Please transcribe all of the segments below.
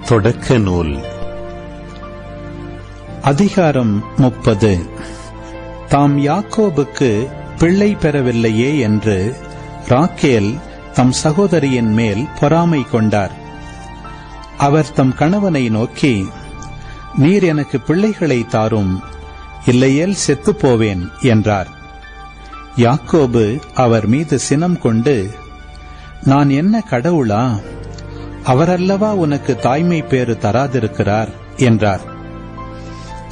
தொடக்க நூல் அதிகாரம் 30. தாம் யாக்கோபுக்கு பிள்ளை பெறவில்லையே என்று ராக்கேல் தம் சகோதரியின் மேல் பொறாமை கொண்டார். அவர் தம் கணவனை நோக்கி, நீர் எனக்கு பிள்ளைகளை தாரும், இல்லையேல் செத்துப்போவேன் என்றார். யாக்கோபு அவர் மீது சினம் கொண்டு, நான் என்ன கடவுளா? அவரல்லவா உனக்கு தாய்மை பேறு தராதிருக்கிறார் என்றார்.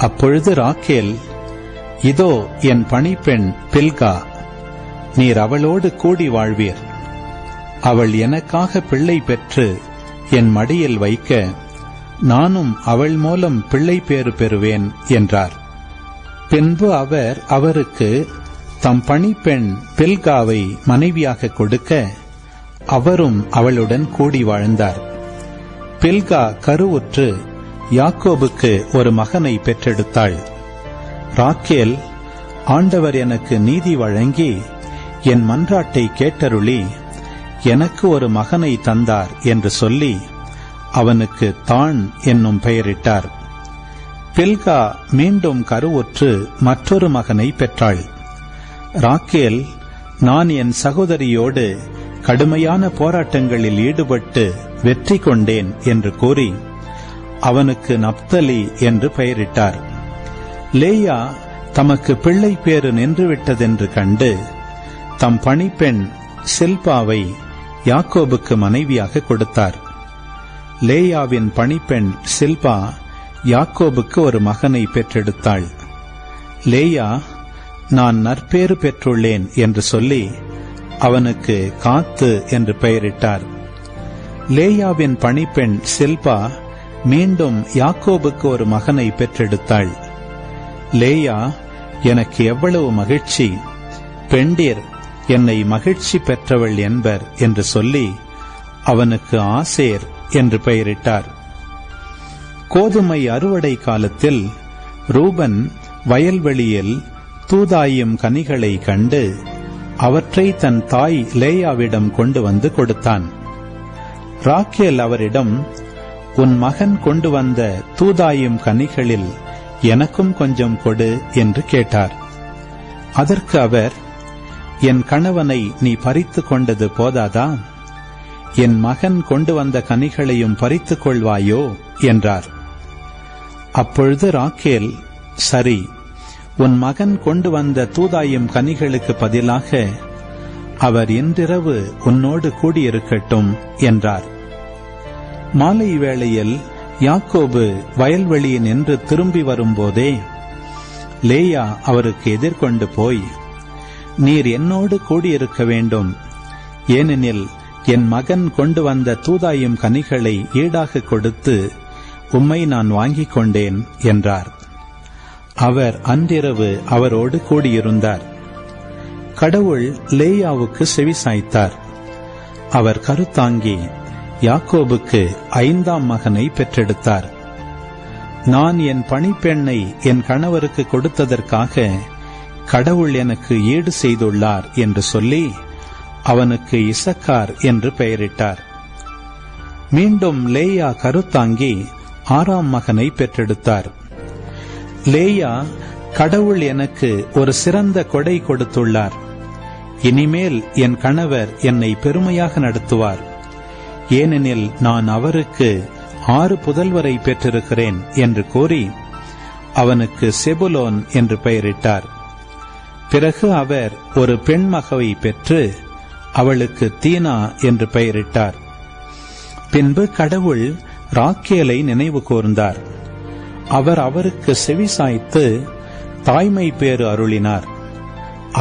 அப்பொழுது ராக்கேல், இதோ என் பணிப்பெண் பில்கா, நீர் அவளோடு கூடி வாழ்வீர். அவள் எனக்காக பிள்ளை பெற்று என் மடியில் வைக்க நானும் அவள் மூலம் பிள்ளை பேறு பெறுவேன் என்றார். பின்பு அவர் அவருக்கு தம் பணிப்பெண் பில்காவை மனைவியாக கொடுக்க அவரும் அவளுடன் கூடி வாழ்ந்தார். பில்கா கருவுற்று யாக்கோபுக்கு ஒரு மகனை பெற்றெடுத்தாள். ராக்கேல், ஆண்டவர் எனக்கு நீதி வழங்கி என் மன்றாட்டை கேட்டருளி எனக்கு ஒரு மகனை தந்தார் என்று சொல்லி அவனுக்கு தான் என்னும் பெயரிட்டார். பில்கா மீண்டும் கருவுற்று மற்றொரு மகனை பெற்றாள். ராக்கேல், நான் என் சகோதரியோடு கடுமையான போராட்டங்களில் ஈடுபட்டு வெற்றி கொண்டேன் என்று கூறி அவனுக்கு நப்தலி என்று பெயரிட்டார். லேயா தமக்கு பிள்ளை பேறு நின்றுவிட்டதென்று கண்டு தம் பணிப்பெண் சில்பாவை யாக்கோபுக்கு மனைவியாக கொடுத்தார். லேயாவின் பணிப்பெண் சில்பா யாக்கோபுக்கு ஒரு மகனை பெற்றெடுத்தாள். லேயா, நான் நற்பேறு பெற்றுள்ளேன் என்று சொல்லி அவனுக்கு காத்து என்று பெயரிட்டார். லேயாவின் பணிப்பெண் சில்பா மீண்டும் யாக்கோபுக்கு ஒரு மகனை பெற்றெடுத்தாள். லேயா, எனக்கு எவ்வளவு மகிழ்ச்சி! பெண்டீர் என்னை மகிழ்ச்சி பெற்றவள் என்பர் என்று சொல்லி அவனுக்கு ஆசேர் என்று பெயரிட்டார். கோதுமை அறுவடை காலத்தில் ரூபன் வயல்வெளியில் தூதாயும் கனிகளை கண்டு அவற்றை தன் தாய் லேயாவிடம் கொண்டு வந்து கொடுத்தான். ராக்கேல் அவரிடம், உன் மகன் கொண்டு வந்த தூதாயும் கனிகளில் எனக்கும் கொஞ்சம் கொடு என்று கேட்டார். அதற்கு அவர், என் கணவனை நீ பறித்து கொண்டது போதாதா? என் மகன் கொண்டு வந்த கனிகளையும் பறித்துக் கொள்வாயோ என்றார். அப்பொழுது ராக்கேல், சரி, உன் மகன் கொண்டு வந்த தூதாயும் கனிகளுக்கு பதிலாக அவர் இன்றிரவு உன்னோடு கூடியிருக்கட்டும் என்றார். மாலை வேளையில் யாக்கோபு வயல்வெளியின் என்று திரும்பி வரும்போதே லேயா அவருக்கு எதிர்கொண்டு போய், நீர் என்னோடு கூடியிருக்க வேண்டும், ஏனெனில் என் மகன் கொண்டு வந்த தூதாயும் கனிகளை ஈடாக கொடுத்து உம்மை நான் வாங்கிக் கொண்டேன் என்றார். அவர் அன்றிரவு அவரோடு கூடியிருந்தார். கடவுள் லேயாவுக்கு செவிசாய்த்தார். அவர் கருத்தாங்கி யாக்கோபுக்கு 5ஆம் மகனை பெற்றெடுத்தார். நான் என் பணிப்பெண்ணை என் கணவருக்கு கொடுத்ததற்காக கடவுள் எனக்கு ஈடு செய்துள்ளார் என்று சொல்லி அவனுக்கு இசக்கார் என்று பெயரிட்டார். மீண்டும் லேயா கருத்தாங்கி 6ஆம் மகனை பெற்றெடுத்தார். லேயா, கடவுள் எனக்கு ஒரு சிறந்த கொடை கொடுத்துள்ளார். இனிமேல் என் கணவர் என்னை பெருமையாக நடத்துவார், ஏனெனில் நான் அவருக்கு 6 புதல்வரை பெற்றிருக்கிறேன் என்று கூறி அவனுக்கு செபுலோன் என்று பெயரிட்டார். பிறகு அவர் ஒரு பெண் மகவை பெற்று அவளுக்கு தீனா என்று பெயரிட்டார். பின்பு கடவுள் ராக்கேலை நினைவு கூர்ந்தார். அவர் அவருக்கு செவிசாய்த்து தாய்மை பேறு அருளினார்.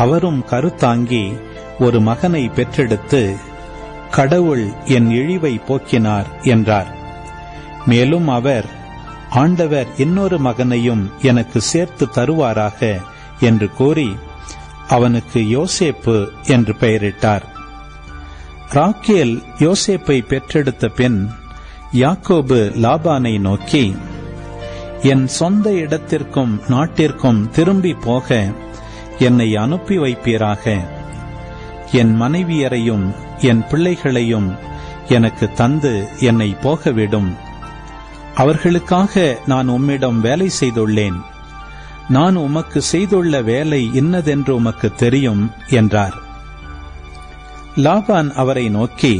அவரும் கருத்தாங்கி ஒரு மகனை பெற்றெடுத்து, கடவுள் என் இழிவை போக்கினார் என்றார். மேலும் அவர், ஆண்டவர் இன்னொரு மகனையும் எனக்கு சேர்த்து தருவாராக என்று கூறி அவனுக்கு யோசேப்பு என்று பெயரிட்டார். ராக்கேல் யோசேப்பை பெற்றெடுத்த பின் யாக்கோபு லாபானை நோக்கி, என் சொந்த இடத்திற்கும் நாட்டிற்கும் திரும்பி போக என்னை அனுப்பி வைப்பீராக. என் மனைவியரையும் என் பிள்ளைகளையும் எனக்கு தந்து என்னை போகவிடும். அவர்களுக்காக நான் உம்மிடம் வேலை செய்துள்ளேன். நான் உமக்கு செய்துள்ள வேலை இன்னதென்று உமக்கு தெரியும் என்றார். லாபான் அவரை நோக்கி,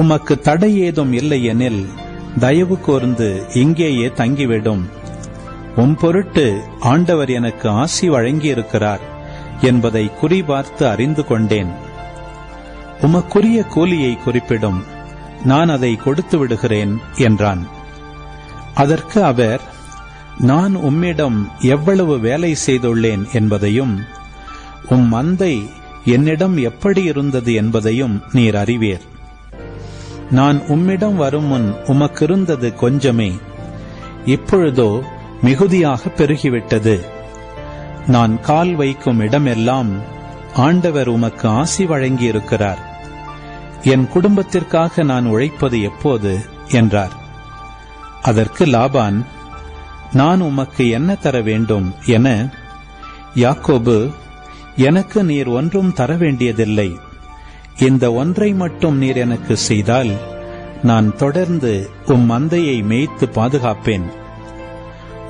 உமக்கு தடை ஏதும் இல்லையெனில் தயவு கூர்ந்து இங்கேயே தங்கிவிடும். உம் பொருட்டு ஆண்டவர் எனக்கு ஆசி வழங்கியிருக்கிறார் என்பதை குறிபார்த்து அறிந்து கொண்டேன். உமக்குரிய கூலியை குறிப்பிடும், நான் அதை கொடுத்து விடுகிறேன் என்றான். அதற்கு அவர், நான் உம்மிடம் எவ்வளவு வேலை செய்துள்ளேன் என்பதையும் உம் மந்தை என்னிடம் எப்படி இருந்தது என்பதையும் நீர் அறிவீர். நான் உம்மிடம் வரும் முன் உமக்கிருந்தது கொஞ்சமே, இப்பொழுதோ மிகுதியாக பெருகிவிட்டது. நான் கால் வைக்கும் இடமெல்லாம் ஆண்டவர் உமக்கு ஆசி வழங்கியிருக்கிறார். என் குடும்பத்திற்காக நான் உழைப்பது எப்போது என்றார். அதற்கு லாபான், நான் உமக்கு என்ன தர வேண்டும் என, யாக்கோபு, எனக்கு நீர் ஒன்றும் தர வேண்டியதில்லை. இந்த ஒன்றை மட்டும் நீர் எனக்கு செய்தால் நான் தொடர்ந்து உம் மந்தையை மேய்த்து பாதுகாப்பேன்.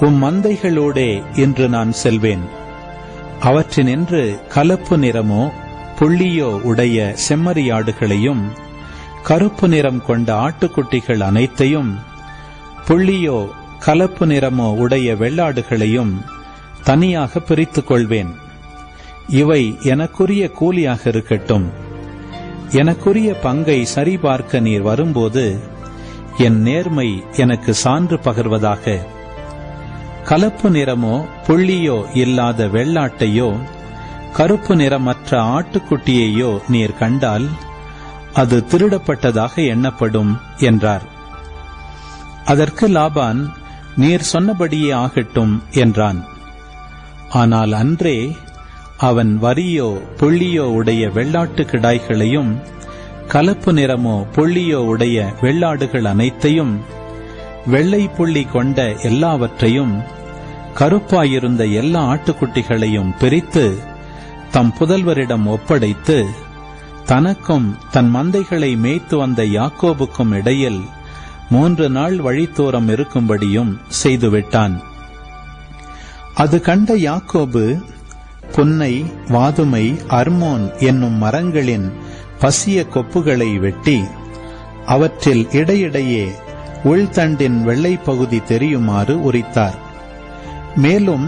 உம் மந்தைகளோடே இன்று நான் செல்வேன். அவற்றினின்று கலப்பு நிறமோ புள்ளியோ உடைய செம்மறியாடுகளையும் கருப்பு நிறம் கொண்ட ஆட்டுக்குட்டிகள் அனைத்தையும், புள்ளியோ கலப்பு நிறமோ உடைய வெள்ளாடுகளையும் தனியாக பிரித்துக் கொள்வேன். இவை எனக்குரிய கூலியாக இருக்கட்டும். எனக்குரிய பங்கை சரிபார்க்க நீர் வரும்போது என் நேர்மை எனக்கு சான்று பகர்வதாக. கலப்பு நிறமோ புள்ளியோ இல்லாத வெள்ளாட்டையோ கருப்பு நிறமற்ற ஆட்டுக்குட்டியையோ நீர் கண்டால் அது திருடப்பட்டதாக எண்ணப்படும் என்றார். அதற்கு லாபான், நீர் சொன்னபடியே ஆகட்டும் என்றான். ஆனால் அன்றே அவன் வரியோ புள்ளியோ உடைய வெள்ளாட்டு கிடாய்களையும் கலப்பு நிறமோ புள்ளியோ உடைய வெள்ளாடுகள் அனைத்தையும், வெள்ளை புள்ளி கொண்ட எல்லாவற்றையும், கருப்பாயிருந்த எல்லா ஆட்டுக்குட்டிகளையும் பிரித்து தம் புதல்வரிடம் ஒப்படைத்து, தனக்கும் தன் மந்தைகளை மேய்த்து வந்த யாக்கோபுக்கும் இடையில் 3 நாள் வழித்தூரம் இருக்கும்படியும் செய்துவிட்டான். அது கண்ட யாக்கோபு புன்னை, வாதுமை, அர்மோன் என்னும் மரங்களின் பசிய கொப்புகளை வெட்டி அவற்றில் இடையிடையே உள்தண்டின் வெள்ளை பகுதி தெரியுமாறு உரித்தார். மேலும்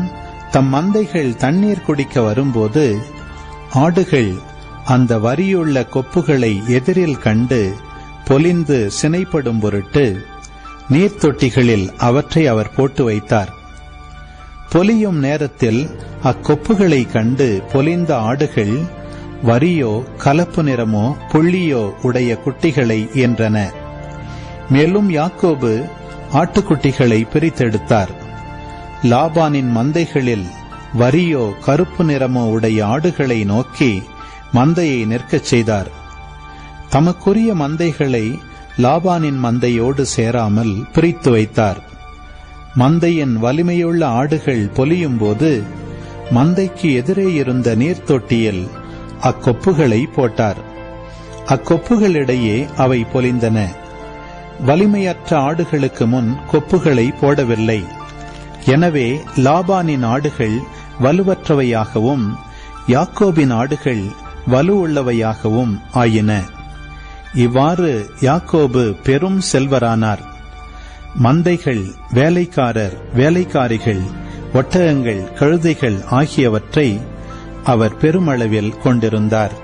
தம் மந்தைகள் தண்ணீர் குடிக்க வரும்போது ஆடுகள் அந்த வரியுள்ள கொப்புகளை எதிரில் கண்டு பொலிந்து சினைப்படும் பொருட்டு நீர்த்தொட்டிகளில் அவற்றை அவர் போட்டு வைத்தார். பொலியும் நேரத்தில் அக்கொப்புகளை கண்டு பொலிந்த ஆடுகள் வரியோ கலப்பு நிறமோ புள்ளியோ உடைய குட்டிகளை ஈன்றன. மேலும் யாக்கோபு ஆட்டுக்குட்டிகளை பிரித்தெடுத்தார். லாபானின் மந்தைகளில் வரியோ கருப்பு நிறமோ உடைய ஆடுகளை நோக்கி மந்தையை நிற்கச் செய்தார். தமக்குரிய மந்தைகளை லாபானின் மந்தையோடு சேராமல் பிரித்து வைத்தார். மந்தையின் வலிமையுள்ள ஆடுகள் பொலியும் போது மந்தைக்கு எதிரே இருந்த நீர்த்தொட்டியில் அக்கொப்புகளை போட்டார். அக்கொப்புகளிடையே அவை பொலிந்தன. வலிமையற்ற ஆடுகளுக்கு முன் கொப்புகளை போடவில்லை. எனவே லாபானின் ஆடுகள் வலுவற்றவையாகவும் யாக்கோபின் ஆடுகள் வலுவுள்ளவையாகவும் ஆயின. இவ்வாறு யாக்கோபு பெரும் செல்வரானார். மந்தைகள், வேலைக்காரர், வேலைக்காரிகள், ஒட்டகங்கள், கழுதைகள் ஆகியவற்றை அவர் பெருமளவில் கொண்டிருந்தார்.